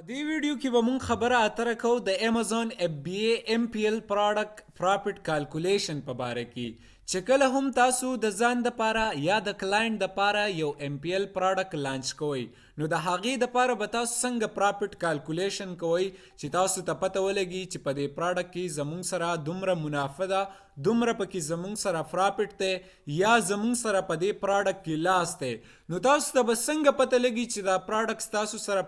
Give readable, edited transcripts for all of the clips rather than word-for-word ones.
دې ویډیو کې به مونږ خبره اتره کوو د امازون FBA MPL پروډکټ پروفټ کیلکولیشن په باره کې چې کله هم تاسو د ځان د پاره یا د کلاینټ د پاره یو MPL پروډکټ لانچ کوئ نو د هغې د پاره به تاسو څنګه پروفټ کیلکولیشن کوئ چې تاسو ته پته ولګي چې په دې پروډکټ کې زمونږ سره دومره منافع ده دومره پکې زمونږ سره پروفټ دی یا زمونږ سره په دې پروډکټ کې لاس دی نو تاسو ته به څنګه پته لګي چې دا پروډکټ تاسو سره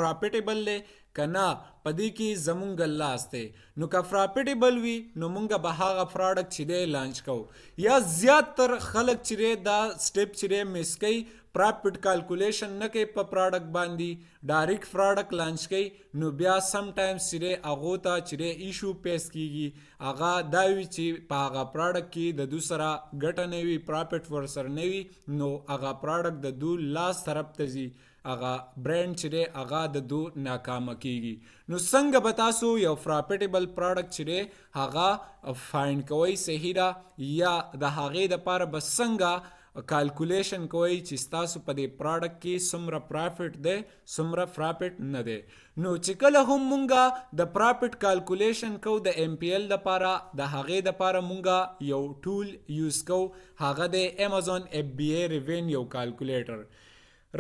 پروفټیبل دی که نه په دې کې زمونږ لاس دی نو که پروفټیبل وي نو مونږ به هغه پروډکټ چې دی لانچ کوو یا زیاتر خلک چې دی دا سټپ چې دی مس کوي پروفټ کیلکولیشن نه کوي په پروډکټ باندې ډایرکټ پروډکټ لانچ کوي نو بیا سم ټایمز چې دی هغو ته چې دی ایشو پیس کیږي هغه دا وي چې په هغه پروډکټ کې د دو سره ګټه نه وي پروفټ ورسره نه وي نو هغه پروډکټ د دو لاس طرف ته ځي هغه برانډ چې دی هغه د دو ناکامه کیږي نو څنګه به تاسو یو پروفټیبل پروډکټ چې دی هغه فایند کوئ صحیح ده یا د هغې دپاره به څنګه کیلکولیشن کوئ چې ستاسو په دې پروډکټ کې څومره پروفټ دی څومره پروفټ نه دی نو چې کله هم مونږه د پروفټ کیلکولیشن کوو د MPL دپاره د هغې دپاره مونږه یو ټول یوز کوو هغه دی امازون FBA ریوینیو کیلکولیټر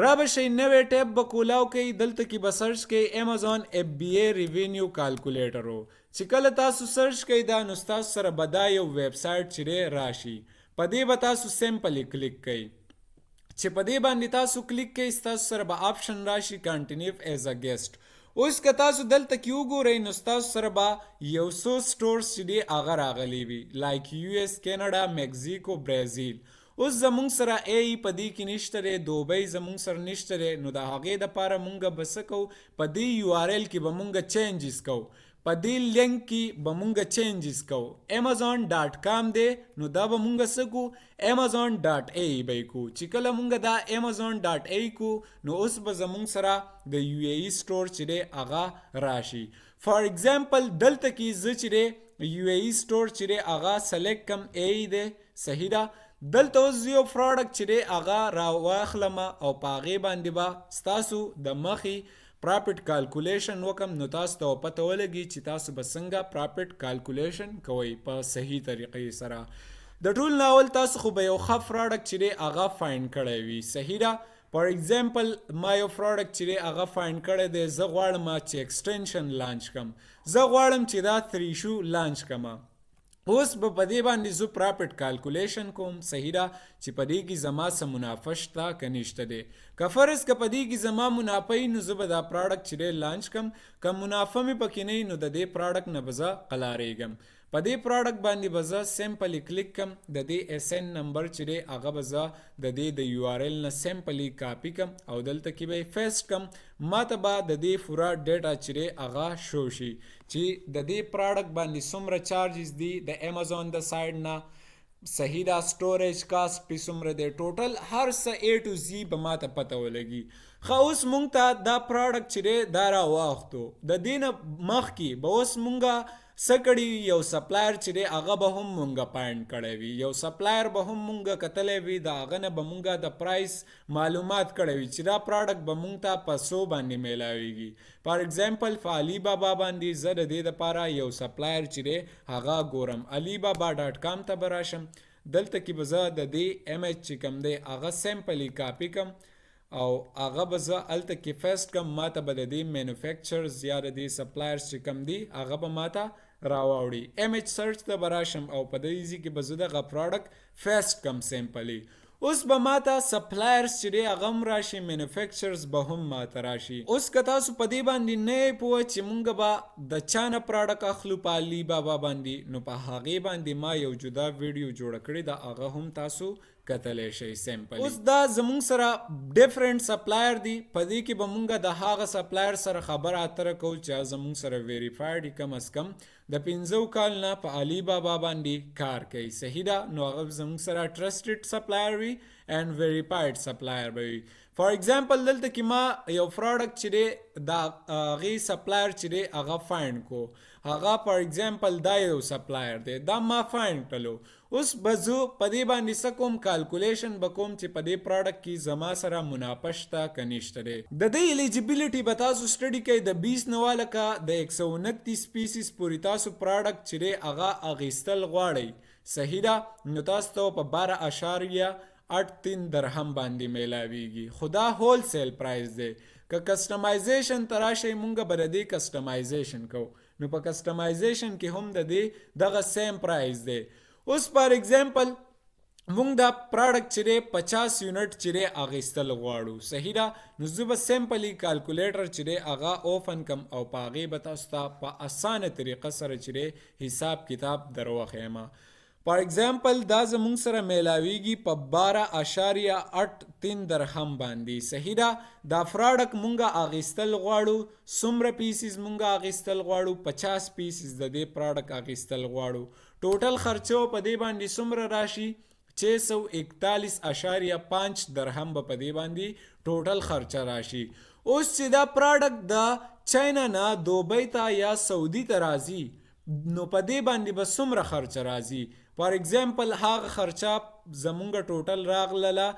را به شئ نوی ټیب به کولاو کوئ دلته کې به سرچ کوئ امازون FBA ریوینیو کیلکولیټر چې کله تاسو سرچ کوئ دا نو ستاسو سره به دا یو ویب سایټ چې دی راشي په دې به تاسو سمپلی کلیک کوئ چې په دې باندې تاسو کلیک کوئ ستاسو سره به آپشن راشي کنټینیو ایز ا ګیسټ اوس که تاسو دلته کې وګورئ نو ستاسو سره به یو څو سټورز چې دی هغه راغلی وي لایک US کینیډا میکزیکو برازیل اوس زمونږ سره په دې کې نشته دی دوبۍ زمونږ سره نشته دی نو د هغې دپاره مونږ به څه کوو په دې URL کې به مونږ چینجز کوو په دې لینک کې به مونږ چینجز کوو amazon.com دی نو دا به مونږ څه کوو amazon.a به یې کوو چې کله مونږ دا amazon.a کوو نو اوس به زمونږ سره د UAE سټور چې دی هغه راشي فار ایگزامپل دلته کې زه چې دی UAE سټور چې دی هغه سلیکټ کم دی صحیح ده دلته اوس یو پروډکټ چې دی هغه راواخلم او په هغې باندې به ستاسو د مخې پروفټ کیلکولیشن وکم نو تاسو ته پته ولګي چې تاسو به څنګه پروفټ کیلکولیشن کوئ په صحیح طریقې سره د ټول ناول تاسو خو به یو ښه پروډکټ چې دی هغه فایند کړی وي صحیح ده فار ایگزامپل ما یو پروډکټ چې دی هغه فایند کړی دی زه غواړم چې ایکسټینشن لانچ کم زه غواړم چې دا 3 شو لانچ کم اوس به په دې باندې زه پروفټ کیلکولیشن کوم صحیح ده چې په دې کې زما څه منافع شته که نشته دی که فرض که په دې کې زما منافع وي نو زه به دا پروډکټ چې دی لانچ کم که منافع مې پکې نه وي نو د دې پروډکټ نه به زه قلاریږم په دې پروډکټ باندې به زه سمپلی کلیک کم د دې SN نمبر چې دی هغه به زه د دې د URL نه سمپلی کاپی کم او دلته کې به پیسټ کم ماته به د دې پوره ډیټا چې دی هغه شو شي چې د دې پروډکټ باندې څومره چارجز دي د امازون د سایډ نه صحیح دا سټوریج کاسټ پې څومره دی ټوټل هر څه A to Z به ماته پته ولګي ښه اوس مونږ ته دا پروډکټ چې دی دا راواخلو د دې نه مخکې به اوس مونږه څه کړي یو سپلایر چې دی هغه به هم مونږه پاینډ کړی وي یو سپلایر به هم مونږه کتلی وي د هغه نه به مونږه د پرایس معلومات کړی وي چې دا پروډکټ به مونږ ته په څو باندې میلاویږي فار ایگزامپل په علي بابا باندې زه د دې دپاره یو سپلایر چې دی هغه ګورم علي بابا .com ته به راشم دلته کې به زه د دې image چې کوم دی هغه سمپلی کاپی کم او هغه به زه هلته کې پیسټ کم ماته به د دې مینوفیکچرز یا د دې سپلایرز چې کم دي هغه به ماته راوړي image سرچ ته به راشم او په دې ځای کې به زه دغه پروډکټ پیسټ کم سمپلی اوس به ماته سپلایرز چې دی هغه هم راشي مینوفیکچرز به هم ماته راشي اوس که تاسو په دې باندې نه یې پوه چې مونږ به د چا نه پروډکټ اخلو په علي بابا باندې نو په هغې باندې ما یو جدا ویډیو جوړه کړې ده هغه هم تاسو کتلی شئ سمپلی اوس دا زمونږ سره ډیفرنٹ سپلایر دی په دې کې به مونږ د هغه سپلایر سره خبره اتره کوو چې زمونږ سره ویریفاید کم از کم د 15 کال نه په علي بابا باندې کار کوي صحیح ده نو هغه زمونږ سره ټرسټډ سپلایر وي and verified supplier به وي فار ایگزامپل دلته کې ما یو پروډکټ چې دی دا هغې سپلایر چې دی هغه فایند کو هغه فار ایگزامپل دا یو سپلایر دی دا ما فایند کړلو اوس به زه په دې باندې څه کوم کالکولیشن به کوم چې په دې پروډکټ کې زما سره منافع شته که نشته دی د دې الیجیبیلیټي به تاسو سټډي کوئ د 20 نه لکه د 129 سپیسیز پورې تاسو پروډکټ چې دی هغه اخیستل غواړئ صحیح ده نو تاسو ته په 12.83 درهم باندې میلاویږي خو دا هول سیل پرایز دی که کسټمایزیشن ته راشئ مونږ به د دې کسټمایزیشن کوو نو په کسټمایزیشن کې هم د دې دغه سیم پرایز دی اوس فار ایگزامپل مونږ دا پروډکټ چې دی 50 یونټ چې دی اخیستل غواړو صحیح ده نو زه به سمپلی کالکولیټر چې دی هغه اوپن کم او په هغې به تاسو ته په اسانه طریقه سره چې دی حساب کتاب در وښیم فار ایگزامپل دا زمونږ سره میلاویږي په 12.83 درهم باندې صحیح ده دا پروډکټ مونږه اخیستل غواړو څومره پیسز مونږه اخیستل غواړو 50 پیسز د دې پروډکټ اخیستل غواړو ټوټل خرچو په دې باندې څومره راشي 641.5 درهم به په دې باندې ټوټل خرچه راشي اوس چې دا پروډکټ د چاینا نه دوبۍ ته یا سعودي ته راځي نو په دې باندې به څومره خرچه راځي فار ایگزامپل هغه خرچه زمونږ ټوټل راغله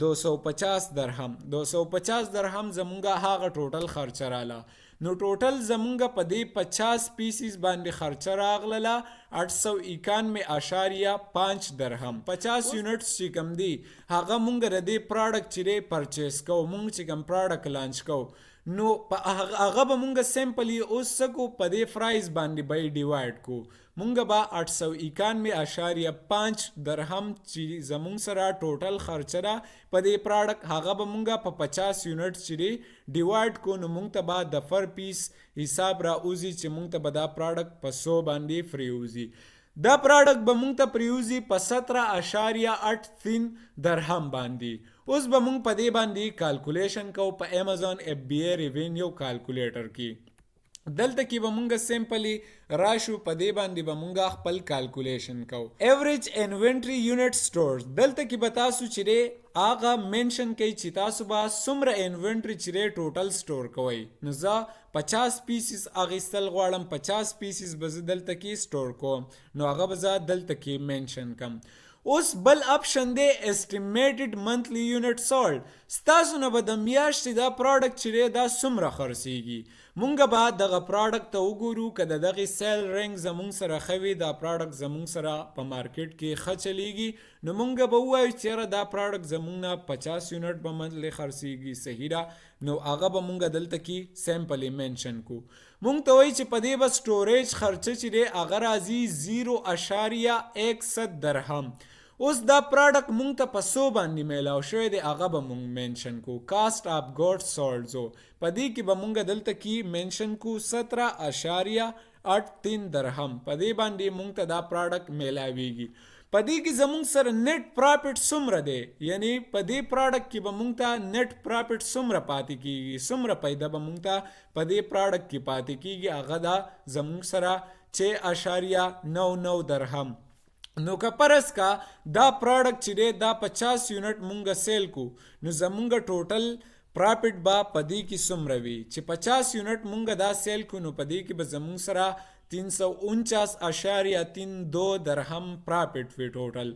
250 درهم 250 درهم زمونږ هغه ټوټل خرچه راله نو ټوټل زمونږ په دې 50 پیسز باندې خرچه راغله 891.5 درهم 50 یونټس چې کم دی هغه مونږ د دې پروډکټ چې دی پرچیز کوو مونږ چې کم پروډکټ لانچ کوو نو هغه به مونږ سمپلی اوس څه کو په دې پرایز باندې به ډیوایډ کو مونږ به 891.5 درهم چې زمونږ سره ټوټل خرچه ده په دې پروډکټ هغه به مونږ په 50 یونټ چې دی ډیوایډ کو نو مونږ ته به د پر پیس حساب را اوزي چې مونږ ته به دا پروډکټ په 100 باندې فری اوزي دا پروډکټ به مونږ ته پریوزي په 17.83 درهم باندې اوس به مونږ په دې باندې کالکولیشن کوو په امازون اف بی ای ریوینیو کالکولیټر کې دلته کې به مونږ سمپلی راشو په دې باندې به مونږ خپل کالکولیشن کوو ایوریج انوینټری یونټ سټورز دلته کې به تاسو چې دی هغه منشن کوي چې تاسو به څومره انوینټری چې دی ټوټل سټور کوئ نو زه 50 پیسز اخیستل غواړم 50 پیسز به زه دلته کې سټور کوم نو هغه به زه دلته کې منشن کم اوس بل اپشن دی استیمیټډ منثلی یونټ سولډ ستاسو نه به د میاشتې دا پروډکټ چې دی دا څومره خرڅیږي مونږ به دغه پروډکټ ته وګورو که د دغې سیل رینګ زمونږ سره ښه وي دا پروډکټ زمونږ سره په مارکیټ کې ښه چلیږي نو مونږ به ووایو چې یاره دا پروډکټ زمونږ نه 50 یونټ به منثلی خرڅیږي صحیح ده نو هغه به مونږ دلته کې سمپلی منشن کو مونږ ته وایي چې په دې به سټوریج خرچه چې دی هغه راځي 0.61 درهم اوس دا پروډکټ مونږ ته په 100 باندې میلاو شوی دی هغه به مونږ منشن کو کاسټ اف ګوډ سولډز په دې کې به مونږ دلته کې منشن کو 17.83 درهم په دې باندې مونږ ته دا پروډکټ میلاویږي په دې کې زمونږ سره نیټ پروفیټ څومره دی یعنی په دې پروډکټ کې به مونږ ته نیټ پروفیټ څومره پاتې کیږي څومره پیدا به مونږ ته په دې پروډکټ کې پاتې کیږي هغه دا زمونږ سره 6.99 درهم نو که پرس کا دا پروډکټ چې دی دا 50 یونټ مونږ سیل کو نو زمونږ ټوټل پروفیټ به په دې کې څومره وي چې 50 یونټ مونږ دا سیل کو نو په دې کې به زمونږ سره 349.32 درهم پروفیټ وي ټوټل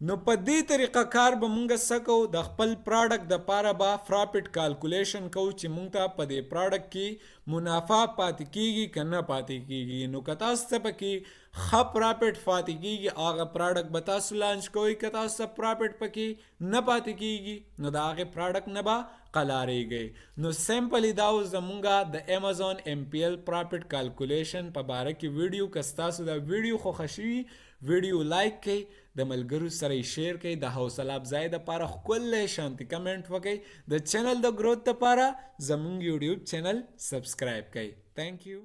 نو په دې طریقه کار به مونږ سکو د خپل پروډکټ د پاره به پروفیټ کالکولیشن کو چې مونږ ته په دې پروډکټ کې منافع پاتې کیږي که نه پاتې کیږي نو که تاسو ته پکې ښه پروفیټ پاتې کیږي هغه پروډکټ به تاسو لانچ کوئ که تاسو ته پروفیټ پکې نه پاتې کیږي نو د هغې پروډکټ نه به قلاریږئ نو سمپلی دا اوس زمونږ د امازون MPL پروفیټ کالکولیشن په باره کې ویډیو که ستاسو دا ویډیو خوښه شوي ویډیو لایک کړئ د ملګرو سره یې شیر کړئ د حوصله افزای دپاره ښکلی شانتي کمنټ وکړئ د چینل د ګروت دپاره زمونږ یوټیوب چینل سبسکرایب کړئ تھینک یو